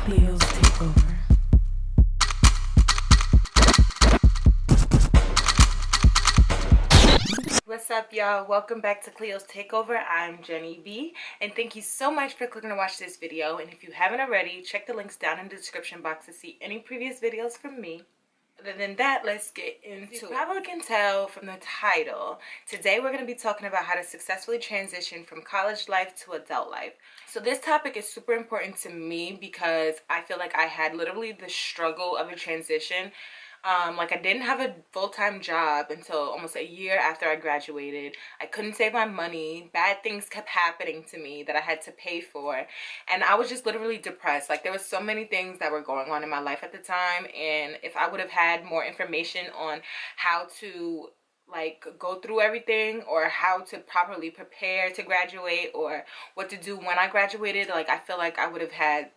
Cleo's Takeover. What's up, y'all? Welcome back to Cleo's Takeover. I'm Jenny B, and thank you so much for clicking to watch this video. And if you haven't already, check the links down in the description box to see any previous videos from me. Other than that, let's get into it. You probably can tell from the title, today we're going to be talking about how to successfully transition from college life to adult life. So this topic is super important to me because I feel like I had literally the struggle of a transition. Like I didn't have a full-time job until almost a year after I graduated. I couldn't save my money. Bad things kept happening to me that I had to pay for. And I was just literally depressed. Like there was so many things that were going on in my life at the time. And if I would have had more information on how to like go through everything or how to properly prepare to graduate or what to do when I graduated, like I feel like I would have had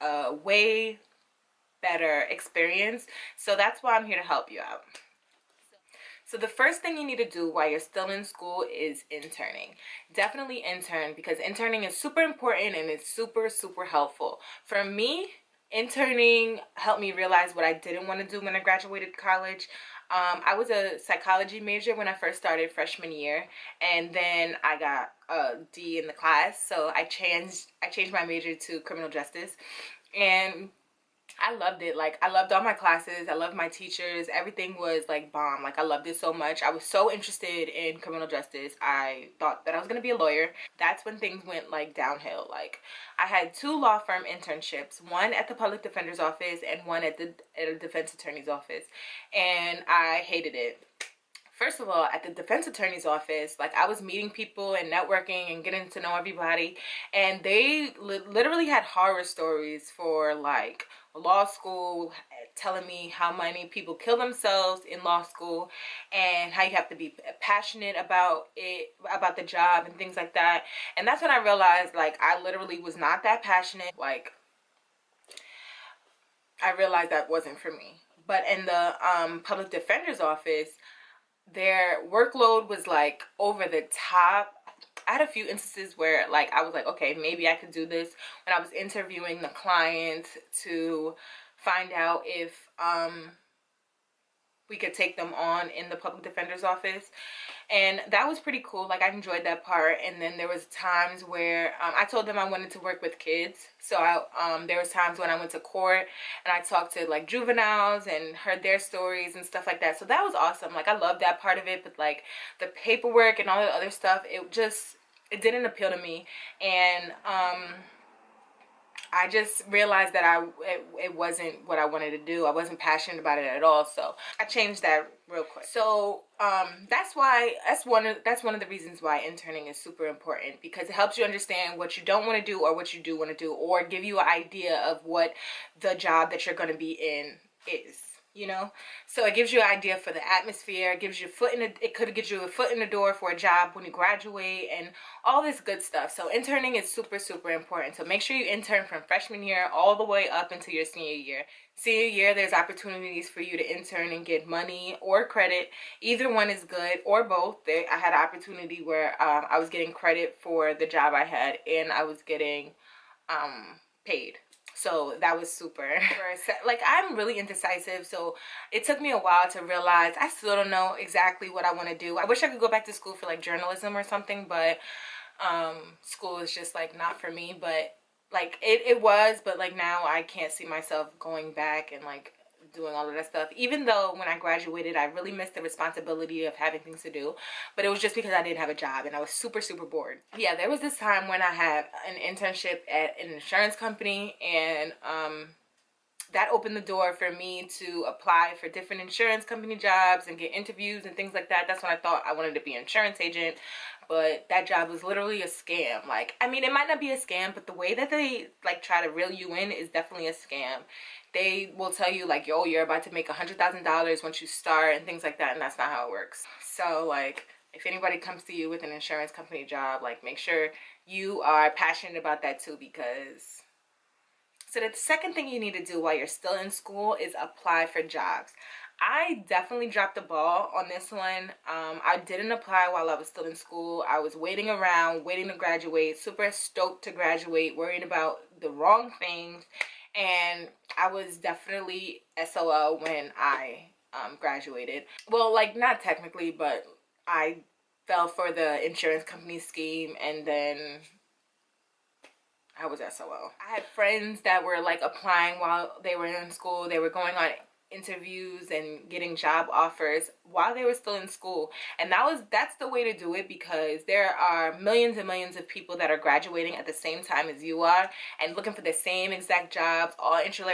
a way better experience. So that's why I'm here to help you out. So the first thing you need to do while you're still in school is interning. Definitely intern, because interning is super important and it's super helpful. For me, interning helped me realize what I didn't want to do when I graduated college. I was a psychology major when I first started freshman year, and then I got a D in the class, so I changed my major to criminal justice. And I loved it. Like I loved all my classes. I loved my teachers. Everything was like bomb. Like I loved it so much. I was so interested in criminal justice. I thought that I was going to be a lawyer. That's when things went like downhill. Like I had 2 law firm internships, one at the public defender's office and one at a defense attorney's office. And I hated it. First of all, at the defense attorney's office, like I was meeting people and networking and getting to know everybody, and they literally had horror stories for like law school, telling me how many people kill themselves in law school and how you have to be passionate about it, about the job and things like that. And that's when I realized like I literally was not that passionate. Like I realized that wasn't for me. But in the public defender's office, their workload was like over the top. I had a few instances where like I was like, okay, maybe I could do this, when I was interviewing the client to find out if we could take them on in the public defender's office. And that was pretty cool. Like I enjoyed that part. And then there was times where I told them I wanted to work with kids, so there was times when I went to court and I talked to like juveniles and heard their stories and stuff like that. So that was awesome. Like I loved that part of it. But like the paperwork and all the other stuff, it didn't appeal to me. And I just realized that it wasn't what I wanted to do. I wasn't passionate about it at all. So I changed that real quick. So that's one of the reasons why interning is super important, because it helps you understand what you don't want to do or what you do want to do, or give you an idea of what the job that you're going to be in is. You know, so it gives you an idea for the atmosphere. It gives you it could get you a foot in the door for a job when you graduate and all this good stuff. So interning is super important. So make sure you intern from freshman year all the way up until your senior year. Senior year, there's opportunities for you to intern and get money or credit. Either one is good, or both. I had an opportunity where I was getting credit for the job I had, and I was getting paid. So that was super. Like I'm really indecisive, so it took me a while to realize I still don't know exactly what I want to do. I wish I could go back to school for like journalism or something, but school is just like not for me. But like it was, but like now I can't see myself going back and like doing all of that stuff. Even though when I graduated I really missed the responsibility of having things to do, but it was just because I didn't have a job and I was super bored. Yeah, there was this time when I had an internship at an insurance company, and that opened the door for me to apply for different insurance company jobs and get interviews and things like that. That's when I thought I wanted to be an insurance agent. But that job was literally a scam. Like, I mean, it might not be a scam, but the way that they like try to reel you in is definitely a scam. They will tell you like, yo, you're about to make $100,000 once you start and things like that, and that's not how it works. So like, if anybody comes to you with an insurance company job, like make sure you are passionate about that too, because so the second thing you need to do while you're still in school is apply for jobs. I definitely dropped the ball on this one. I didn't apply while I was still in school. I was waiting around, waiting to graduate, super stoked to graduate, worrying about the wrong things. And I was definitely SOL when I graduated. Well, like, not technically, but I fell for the insurance company scheme, and then I was SOL. I had friends that were like applying while they were in school. They were going on interviews and getting job offers while they were still in school, and that's the way to do it, because there are millions and millions of people that are graduating at the same time as you are and looking for the same exact jobs, all entry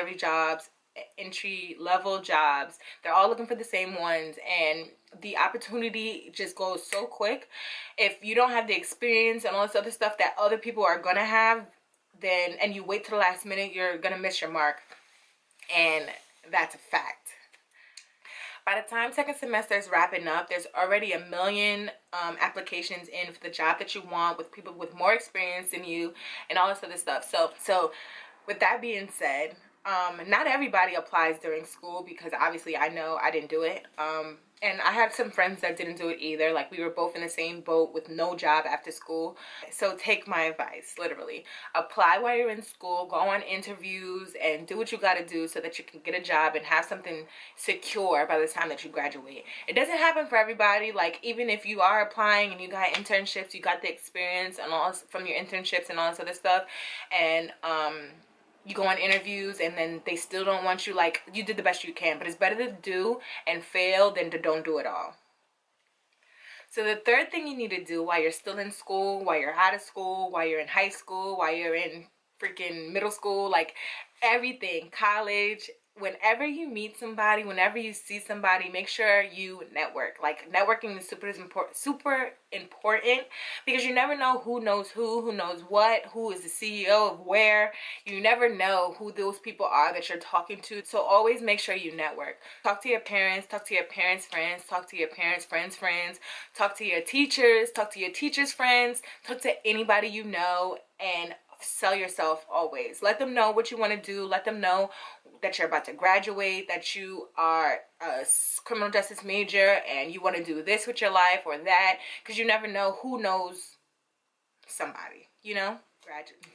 level jobs. They're all looking for the same ones, and the opportunity just goes so quick. If you don't have the experience and all this other stuff that other people are gonna have, then, and you wait till the last minute, you're gonna miss your mark. And that's a fact. By the time second semester is wrapping up, there's already a million applications in for the job that you want, with people with more experience than you and all this other stuff. So with that being said, not everybody applies during school, because obviously I know I didn't do it. And I had some friends that didn't do it either. Like, we were both in the same boat with no job after school. So take my advice, literally. Apply while you're in school, go on interviews, and do what you gotta do so that you can get a job and have something secure by the time that you graduate. It doesn't happen for everybody. Like, even if you are applying and you got internships, you got the experience and all from your internships and all this other stuff, and you go on interviews and then they still don't want you, like, you did the best you can. But it's better to do and fail than to don't do it all. So the third thing you need to do while you're still in school, while you're out of school, while you're in high school, while you're in freaking middle school, like everything, college, whenever you meet somebody, whenever you see somebody, make sure you network. Like, networking is super important, because you never know who knows who knows what, who is the CEO of where. You never know who those people are that you're talking to. So always make sure you network. Talk to your parents, talk to your parents' friends, talk to your parents' friends' friends, talk to your teachers, talk to your teachers' friends, talk to anybody you know, and sell yourself always. Let them know what you want to do. Let them know that you're about to graduate, that you are a criminal justice major and you want to do this with your life or that, because you never know who knows somebody, you know?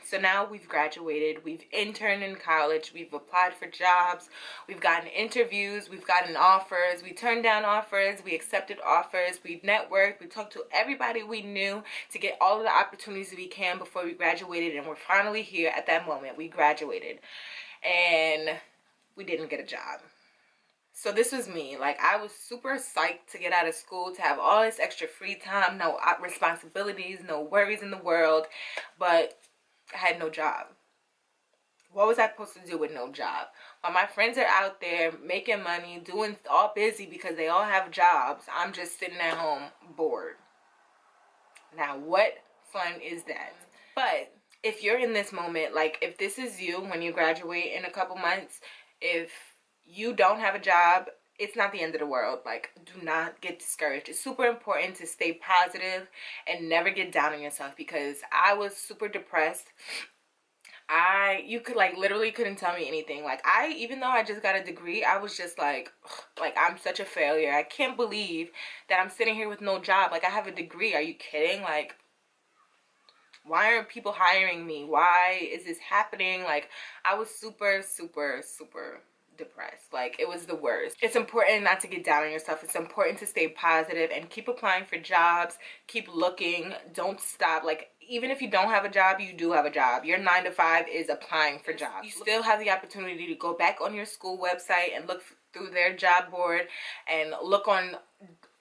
So now we've graduated, we've interned in college, we've applied for jobs, we've gotten interviews, we've gotten offers, we turned down offers, we accepted offers, we've networked, we talked to everybody we knew to get all of the opportunities we can before we graduated, and we're finally here at that moment. We graduated and we didn't get a job. So this was me. Like, I was super psyched to get out of school, to have all this extra free time, no responsibilities, no worries in the world, but I had no job. What was I supposed to do with no job? While my friends are out there making money, doing all busy because they all have jobs, I'm just sitting at home bored. Now, what fun is that? But if you're in this moment, like, if this is you when you graduate in a couple months, if you don't have a job, it's not the end of the world. Like, do not get discouraged. It's super important to stay positive and never get down on yourself, because I was super depressed. You could, like, literally couldn't tell me anything. Like, even though I just got a degree, I was just like, I'm such a failure. I can't believe that I'm sitting here with no job. Like, I have a degree. Are you kidding? Like, why aren't people hiring me? Why is this happening? Like, I was super depressed. Like, it was the worst. It's important not to get down on yourself. It's important to stay positive and keep applying for jobs. Keep looking. Don't stop. Like, even if you don't have a job, you do have a job. Your 9 to 5 is applying for jobs. You still have the opportunity to go back on your school website and look through their job board and look on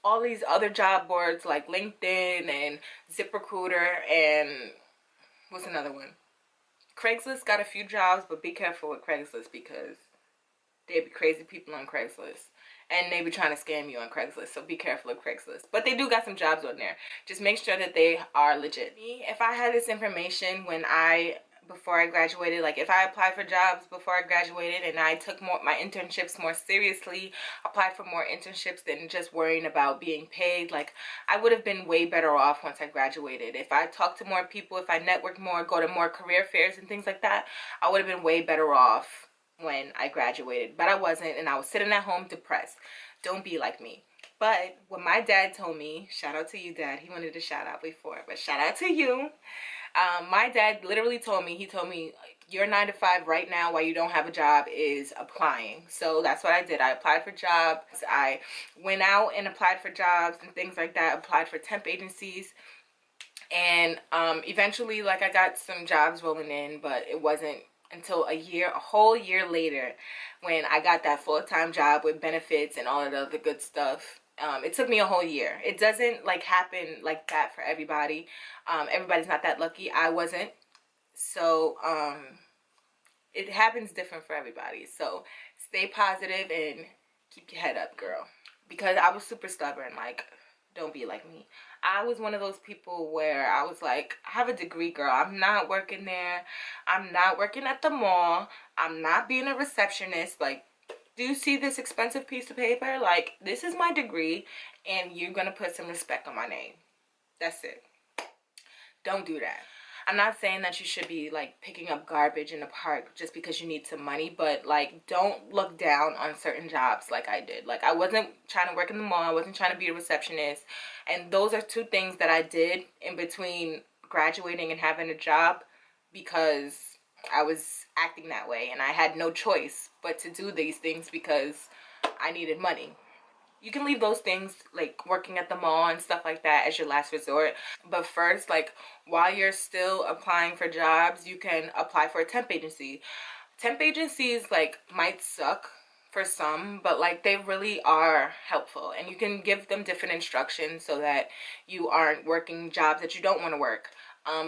all these other job boards like LinkedIn and ZipRecruiter and what's another one? Craigslist got a few jobs, but be careful with Craigslist, because they be crazy people on Craigslist and they be trying to scam you on Craigslist. So be careful of Craigslist. But they do got some jobs on there. Just make sure that they are legit. If I had this information before I graduated, like if I applied for jobs before I graduated and I took my internships more seriously, applied for more internships than just worrying about being paid, like, I would have been way better off once I graduated. If I talked to more people, if I networked more, go to more career fairs and things like that, I would have been way better off when I graduated, but I wasn't, and I was sitting at home depressed. Don't be like me. But what my dad told me, shout out to you, Dad. He wanted to shout out before, but shout out to you. My dad literally told me, your 9 to 5 right now while you don't have a job is applying. So that's what I did. I applied for jobs. I went out and applied for jobs and things like that. Applied for temp agencies. And eventually, like, I got some jobs rolling in, but it wasn't until a whole year later, when I got that full-time job with benefits and all of the other good stuff. It took me a whole year. It doesn't like happen like that for everybody. Everybody's not that lucky. I wasn't. So it happens different for everybody. So stay positive and keep your head up, girl. Because I was super stubborn. Like, don't be like me. I was one of those people where I was like, I have a degree, girl. I'm not working there. I'm not working at the mall. I'm not being a receptionist. Like, do you see this expensive piece of paper? Like, this is my degree, and you're going to put some respect on my name. That's it. Don't do that. I'm not saying that you should be like picking up garbage in the park just because you need some money, but like, don't look down on certain jobs like I did. Like, I wasn't trying to work in the mall. I wasn't trying to be a receptionist. And those are two things that I did in between graduating and having a job, because I was acting that way and I had no choice but to do these things because I needed money. You can leave those things like working at the mall and stuff like that as your last resort. But first, like, while you're still applying for jobs, you can apply for a temp agency. Temp agencies like might suck for some, but like they really are helpful, and you can give them different instructions so that you aren't working jobs that you don't want to work.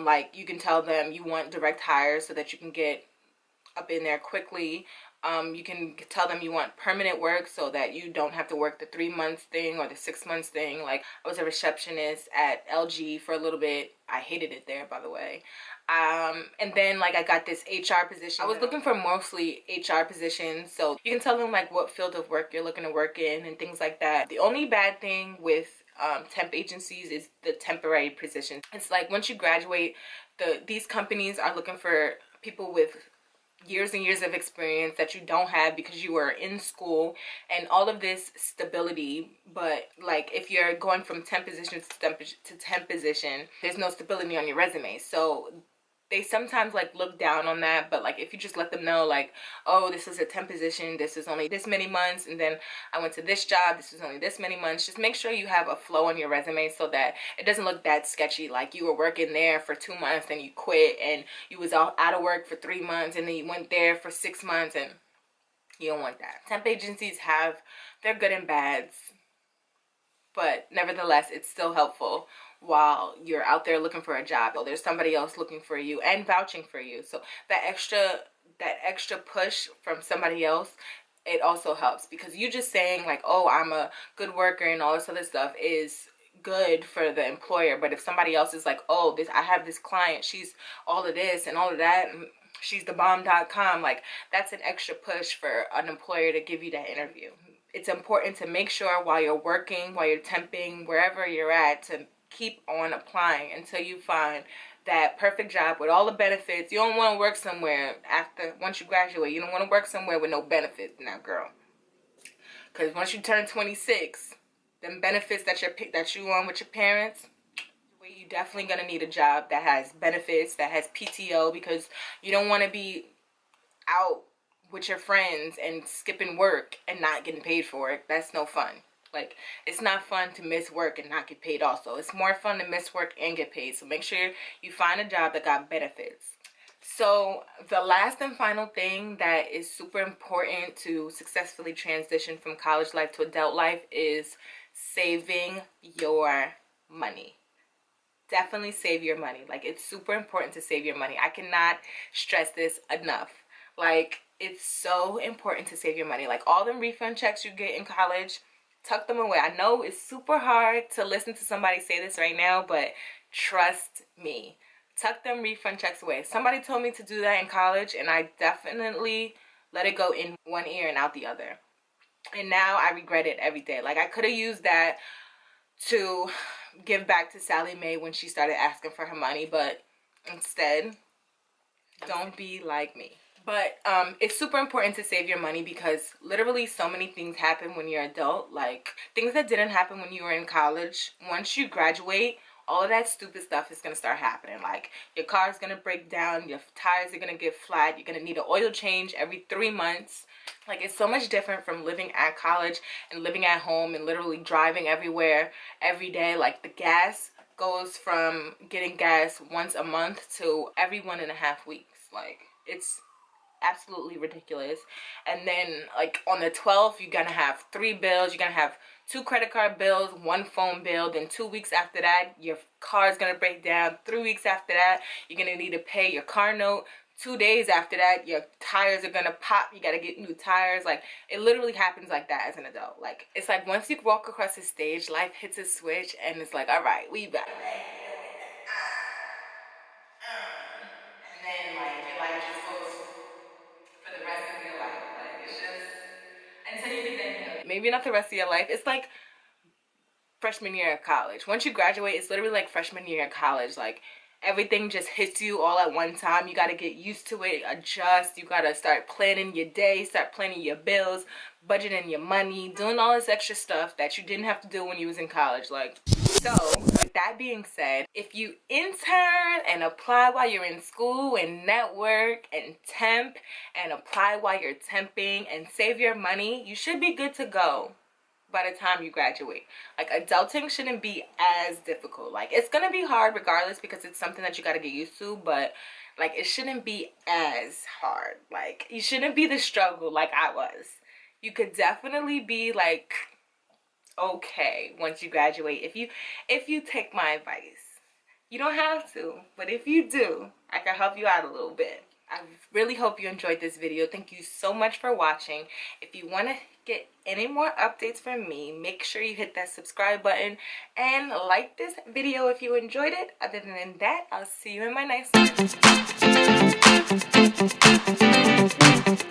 Like, you can tell them you want direct hire so that you can get up in there quickly. You can tell them you want permanent work so that you don't have to work the 3 months thing or the 6 months thing. Like, I was a receptionist at LG for a little bit. I hated it there, by the way. And then like I got this HR position. I was looking for mostly HR positions, so you can tell them like what field of work you're looking to work in and things like that. The only bad thing with temp agencies is the temporary position. It's like once you graduate, these companies are looking for people with years and years of experience that you don't have because you were in school and all of this stability. But like, if you're going from temp position to temp position, there's no stability on your resume. So they sometimes like look down on that. But like, if you just let them know like, oh, this is a temp position, this is only this many months, and then I went to this job, this is only this many months, just make sure you have a flow on your resume so that it doesn't look that sketchy. Like, you were working there for 2 months, then you quit, and you was out of work for 3 months, and then you went there for 6 months, and you don't want that. Temp agencies have their good and bads, but nevertheless, it's still helpful while you're out there looking for a job. Well, there's somebody else looking for you and vouching for you. So that extra push from somebody else, it also helps, because you just saying like, oh, I'm a good worker and all this other stuff is good for the employer. But if somebody else is like, oh, I have this client, she's all of this and all of that, and she's the bomb.com, like, that's an extra push for an employer to give you that interview. It's important to make sure while you're working, while you're temping, wherever you're at, to keep on applying until you find that perfect job with all the benefits. You don't want to work somewhere once you graduate. You don't want to work somewhere with no benefits now, girl. Because once you turn 26, them benefits that you on with your parents, you definitely gonna need a job that has benefits, that has PTO, because you don't want to be out with your friends and skipping work and not getting paid for it. That's no fun. Like, it's not fun to miss work and not get paid also. It's more fun to miss work and get paid. So make sure you find a job that got benefits. So the last and final thing that is super important to successfully transition from college life to adult life is saving your money. Definitely save your money. Like, it's super important to save your money. I cannot stress this enough. Like, it's so important to save your money. Like, all them refund checks you get in college, tuck them away. I know it's super hard to listen to somebody say this right now, but trust me. Tuck them refund checks away. Somebody told me to do that in college, and I definitely let it go in one ear and out the other. And now I regret it every day. Like, I could have used that to give back to Sally Mae when she started asking for her money, but instead, don't be like me. But it's super important to save your money because literally so many things happen when you're adult. Like things that didn't happen when you were in college. Once you graduate, all of that stupid stuff is going to start happening. Like your car is going to break down, your tires are going to get flat, you're going to need an oil change every 3 months. Like it's so much different from living at college and living at home and literally driving everywhere every day. Like the gas goes from getting gas once a month to every 1.5 weeks. Like it's absolutely ridiculous. And then like on the 12th you're gonna have 3 bills. You're gonna have 2 credit card bills, 1 phone bill. Then 2 weeks after that your car is gonna break down. 3 weeks after that you're gonna need to pay your car note. 2 days after that your tires are gonna pop. You gotta get new tires. Like it literally happens like that as an adult. Like it's like once you walk across the stage, life hits a switch and it's like, all right, we back. And then like your life just goes for the rest of your life. Like it's just until you get that nail. Maybe not the rest of your life. It's like freshman year of college. Once you graduate, it's literally like freshman year of college. Like everything just hits you all at one time. You got to get used to it, adjust. You got to start planning your day, start planning your bills, budgeting your money, doing all this extra stuff that you didn't have to do when you was in college. Like, so with that being said, if you intern and apply while you're in school and network and temp and apply while you're temping and save your money, you should be good to go by the time you graduate. Like adulting shouldn't be as difficult. Like it's gonna be hard regardless because it's something that you got to get used to, but like it shouldn't be as hard. Like you shouldn't be the struggle like I was. You could definitely be like okay once you graduate if you take my advice. You don't have to, but if you do, I can help you out a little bit. I really hope you enjoyed this video. Thank you so much for watching. If you want to get any more updates from me, make sure you hit that subscribe button and like this video if you enjoyed it. Other than that, I'll see you in my next one.